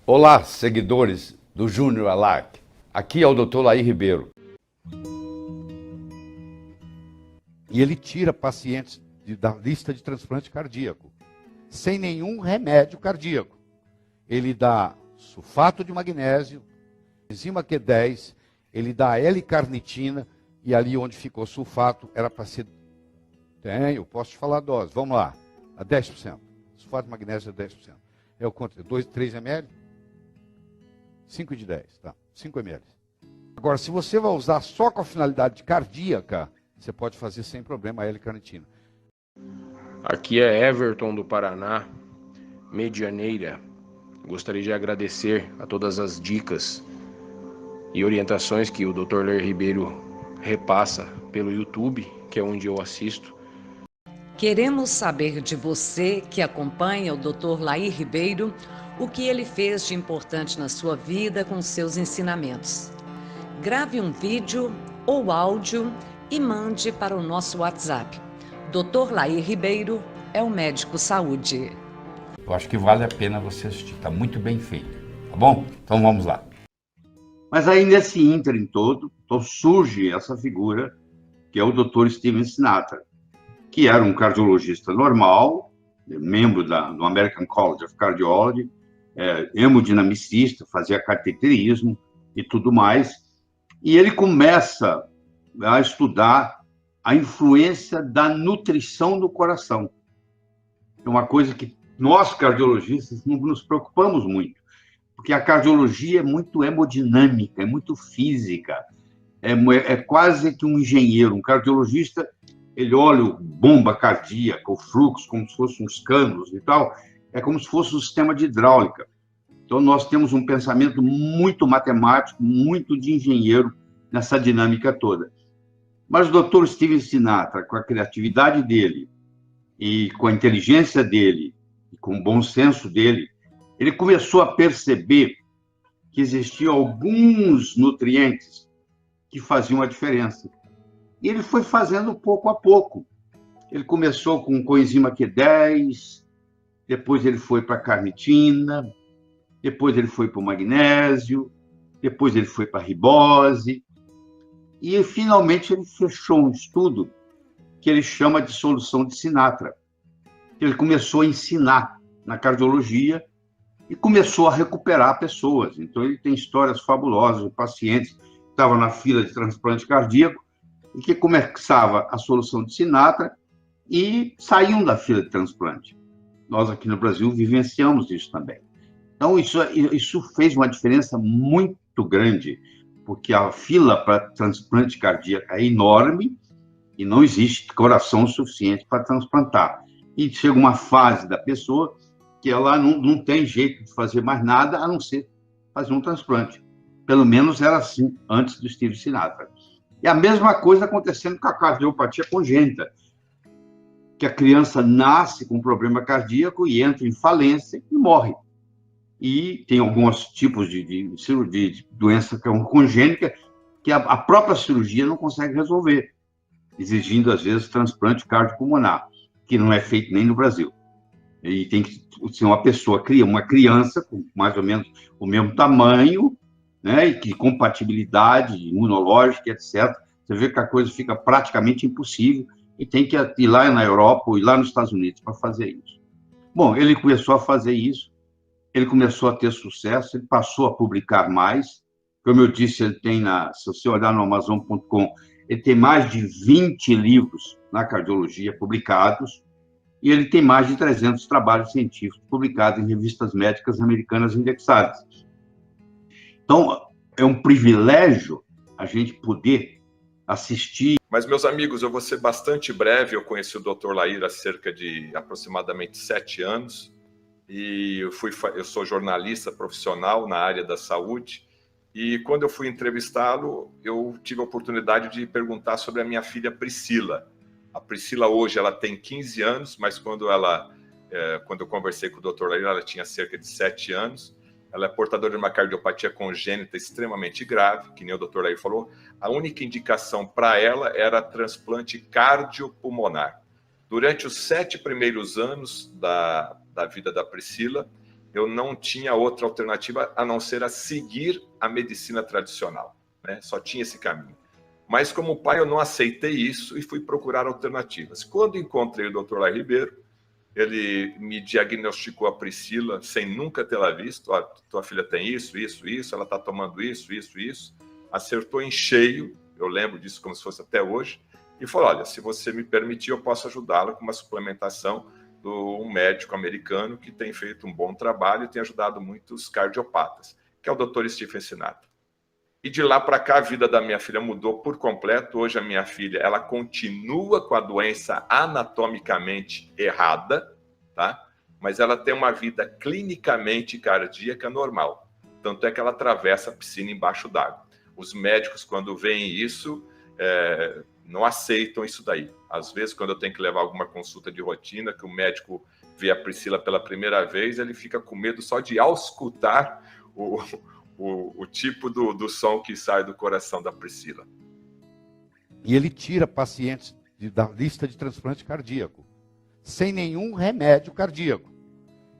Olá, seguidores do Júnior Alac. Aqui é o Dr. Laí Ribeiro. E ele tira pacientes da lista de transplante cardíaco, sem nenhum remédio cardíaco. Ele dá sulfato de magnésio, enzima Q10, ele dá L-carnitina, e ali onde ficou sulfato era para ser... eu posso te falar a dose, vamos lá, a 10%. Sulfato de magnésio é 10%. É o quanto? 2, 3 ml? 5 de 10, tá? 5 ml. Agora, se você vai usar só com a finalidade cardíaca, você pode fazer sem problema a L-carnitina. Aqui é Everton do Paraná, Medianeira. Gostaria de agradecer a todas as dicas e orientações que o Dr. Laí Ribeiro repassa pelo YouTube, que é onde eu assisto. Queremos saber de você que acompanha o Dr. Laí Ribeiro, o que ele fez de importante na sua vida com seus ensinamentos. Grave um vídeo ou áudio e mande para o nosso WhatsApp. Dr. Laí Ribeiro é o médico saúde. Eu acho que vale a pena você assistir, está muito bem feito, tá bom? Então vamos lá. Mas aí nesse ínterim todo, então surge essa figura que é o Dr. Steven Sinatra, que era um cardiologista normal, membro do American College of Cardiology, hemodinamicista, fazia cateterismo e tudo mais, e ele começa a estudar a influência da nutrição do coração. É uma coisa que nós, cardiologistas, não nos preocupamos muito, porque a cardiologia é muito hemodinâmica, é muito física, é quase que um engenheiro. Um cardiologista, ele olha o bomba cardíaca, o fluxo, como se fossem uns canos e tal, é como se fosse um sistema de hidráulica. Então, nós temos um pensamento muito matemático, muito de engenheiro nessa dinâmica toda. Mas o Dr. Steven Sinatra, com a criatividade dele, e com a inteligência dele, e com o bom senso dele, ele começou a perceber que existiam alguns nutrientes que faziam a diferença. E ele foi fazendo pouco a pouco. Ele começou com coenzima Q10, depois ele foi para a carnitina, depois ele foi para o magnésio, depois ele foi para a ribose, e finalmente ele fechou um estudo que ele chama de solução de Sinatra. Ele começou a ensinar na cardiologia e começou a recuperar pessoas. Então, ele tem histórias fabulosas de pacientes que estavam na fila de transplante cardíaco e que começava a solução de Sinatra e saíam da fila de transplante. Nós, aqui no Brasil, vivenciamos isso também. Então, isso fez uma diferença muito grande, porque a fila para transplante cardíaco é enorme e não existe coração suficiente para transplantar. E chega uma fase da pessoa que ela não tem jeito de fazer mais nada a não ser fazer um transplante. Pelo menos era assim antes do Steven Sinatra. E a mesma coisa acontecendo com a cardiopatia congênita, que a criança nasce com problema cardíaco e entra em falência e morre. E tem alguns tipos de doença congênica que a própria cirurgia não consegue resolver, exigindo, às vezes, transplante cardiopulmonar, que não é feito nem no Brasil. E tem que ser uma pessoa, uma criança com mais ou menos o mesmo tamanho, né, e que compatibilidade imunológica, etc. Você vê que a coisa fica praticamente impossível e tem que ir lá na Europa ou ir lá nos Estados Unidos para fazer isso. Bom, ele começou a fazer isso, ele começou a ter sucesso, ele passou a publicar mais. Como eu disse, ele tem, se você olhar no Amazon.com, ele tem mais de 20 livros na cardiologia publicados, e ele tem mais de 300 trabalhos científicos publicados em revistas médicas americanas indexadas. Então, é um privilégio a gente poder assistir. Mas, meus amigos, eu vou ser bastante breve. Eu conheci o Dr. Laí há cerca de aproximadamente 7 anos, e eu sou jornalista profissional na área da saúde, e quando eu fui entrevistá-lo, eu tive a oportunidade de perguntar sobre a minha filha Priscila. A Priscila hoje ela tem 15 anos, mas quando eu conversei com o Dr. Laí, ela tinha cerca de 7 anos. Ela é portadora de uma cardiopatia congênita extremamente grave, que nem o Dr. Laí falou. A única indicação para ela era transplante cardiopulmonar. Durante os 7 primeiros anos da vida da Priscila, eu não tinha outra alternativa a não ser a seguir a medicina tradicional, né? Só tinha esse caminho. Mas como pai eu não aceitei isso e fui procurar alternativas. Quando encontrei o Dr. Laí Ribeiro, ele me diagnosticou a Priscila sem nunca tê-la visto. Ó, tua filha tem isso, isso, isso, ela está tomando isso, isso, isso. Acertou em cheio, eu lembro disso como se fosse até hoje, e falou, olha, se você me permitir, eu posso ajudá-la com uma suplementação de um médico americano que tem feito um bom trabalho e tem ajudado muitos cardiopatas, que é o Dr. Stephen Sinatra. E de lá para cá, a vida da minha filha mudou por completo. Hoje, a minha filha, ela continua com a doença anatomicamente errada, tá? Mas ela tem uma vida clinicamente cardíaca normal. Tanto é que ela atravessa a piscina embaixo d'água. Os médicos, quando veem isso, não aceitam isso daí. Às vezes, quando eu tenho que levar alguma consulta de rotina, que o médico vê a Priscila pela primeira vez, ele fica com medo só de auscultar o tipo do som que sai do coração da Priscila. E ele tira pacientes da lista de transplante cardíaco, sem nenhum remédio cardíaco.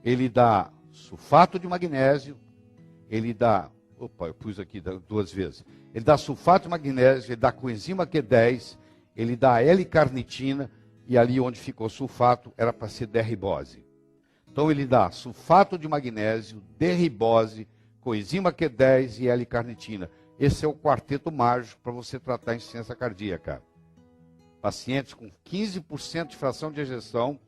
Ele dá sulfato de magnésio, ele dá... Opa, eu pus aqui duas vezes. Ele dá sulfato de magnésio, ele dá coenzima Q10, ele dá L-carnitina, e ali onde ficou sulfato era para ser derribose. Então ele dá sulfato de magnésio, derribose, coenzima Q10 e L-carnitina. Esse é o quarteto mágico para você tratar a insuficiência cardíaca. Pacientes com 15% de fração de ejeção,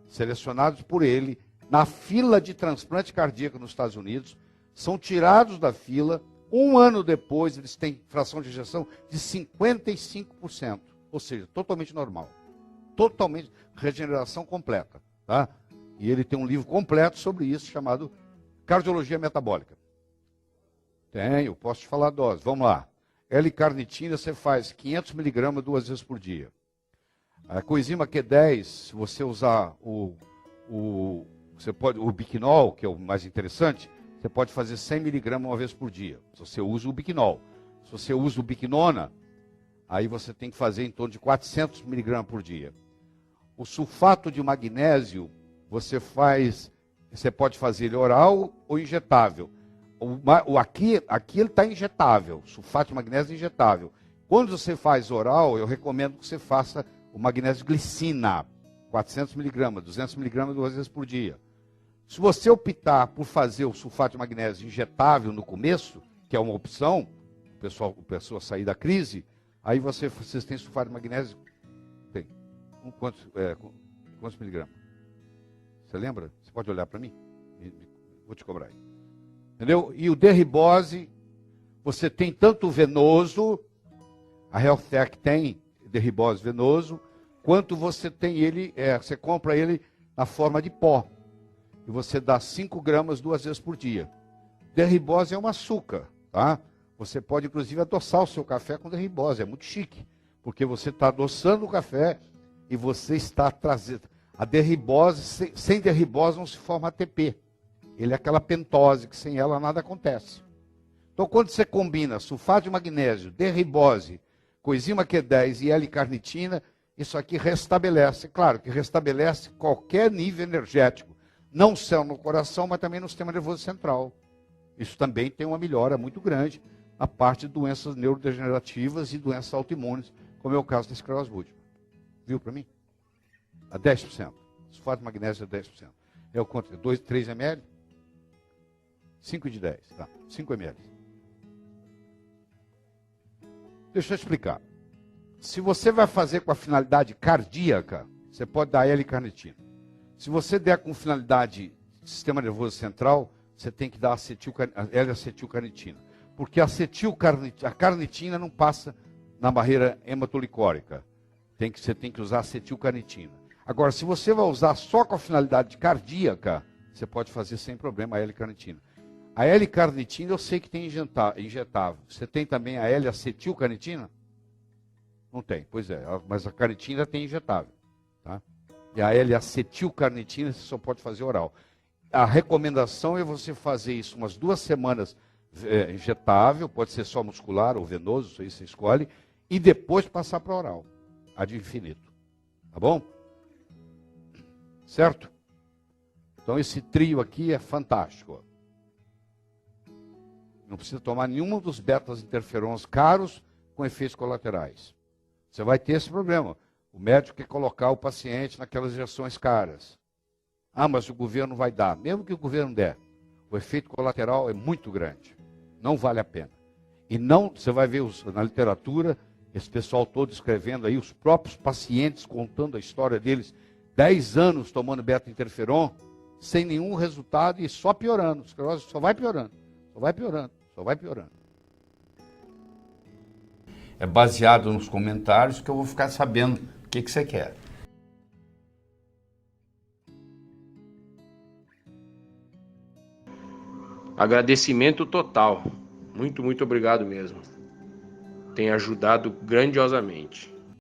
selecionados por ele, na fila de transplante cardíaco nos Estados Unidos, são tirados da fila. Um ano depois, eles têm fração de ejeção de 55%. Ou seja, totalmente normal. Totalmente regeneração completa. Tá? E ele tem um livro completo sobre isso, chamado Cardiologia Metabólica. Tenho, posso te falar a dose. Vamos lá. L-carnitina você faz 500 miligramas 2 vezes por dia. A coenzima Q10, se você usar o Biquinol, que é o mais interessante, você pode fazer 100 miligramas uma vez por dia. Se você usa o Biquinol. Se você usa o Biquinona, aí você tem que fazer em torno de 400 miligramas por dia. O sulfato de magnésio, você pode fazer ele oral ou injetável. Aqui ele está injetável, sulfato de magnésio injetável. Quando você faz oral, eu recomendo que você faça o magnésio glicina, 400 miligramas, 200 miligramas 2 vezes por dia. Se você optar por fazer o sulfato de magnésio injetável no começo, que é uma opção, o pessoal sair da crise, aí vocês têm sulfato de magnésio, tem. Quantos miligramas? Você lembra? Você pode olhar para mim? Vou te cobrar aí. Entendeu? E o derribose, você tem tanto venoso, a HealthTech tem derribose venoso, quanto você tem ele, você compra ele na forma de pó. E você dá 5 gramas 2 vezes por dia. Derribose é um açúcar, tá? Você pode, inclusive, adoçar o seu café com derribose, é muito chique. Porque você está adoçando o café e você está trazendo... A derribose, sem derribose não se forma ATP. Ele é aquela pentose que sem ela nada acontece. Então, quando você combina sulfato de magnésio, derribose, coenzima Q10 e L-carnitina, isso aqui restabelece, claro que restabelece qualquer nível energético, não só no coração, mas também no sistema nervoso central. Isso também tem uma melhora muito grande na parte de doenças neurodegenerativas e doenças autoimunes, como é o caso da esclerose múltipla. Viu para mim? A 10%. Sulfato de magnésio é 10%. É o quanto? 2, 3 ml? 5 de 10, tá? 5 ml. Deixa eu explicar. Se você vai fazer com a finalidade cardíaca, você pode dar L-carnitina. Se você der com finalidade sistema nervoso central, você tem que dar L-acetilcarnitina. Porque a carnitina não passa na barreira hematolicórica. Você tem que usar acetilcarnitina. Agora, se você vai usar só com a finalidade cardíaca, você pode fazer sem problema a L-carnitina. A L-carnitina eu sei que tem injetável. Você tem também a L-acetilcarnitina? Não tem, pois é. Mas a carnitina tem injetável. Tá? E a L-acetilcarnitina você só pode fazer oral. A recomendação é você fazer isso umas 2 semanas injetável, pode ser só muscular ou venoso, isso aí você escolhe, e depois passar para oral, ad infinito. Tá bom? Certo? Então, esse trio aqui é fantástico. Não precisa tomar nenhum dos beta-interferons caros com efeitos colaterais. Você vai ter esse problema. O médico quer colocar o paciente naquelas injeções caras. Ah, mas o governo vai dar. Mesmo que o governo der, o efeito colateral é muito grande. Não vale a pena. E não, você vai ver na literatura, esse pessoal todo escrevendo aí, os próprios pacientes contando a história deles, 10 anos tomando beta-interferon, sem nenhum resultado e só piorando. A esclerose só vai piorando, só vai piorando, só vai piorando. É baseado nos comentários que eu vou ficar sabendo o que você quer. Agradecimento total. Muito, muito obrigado mesmo. Tem ajudado grandiosamente.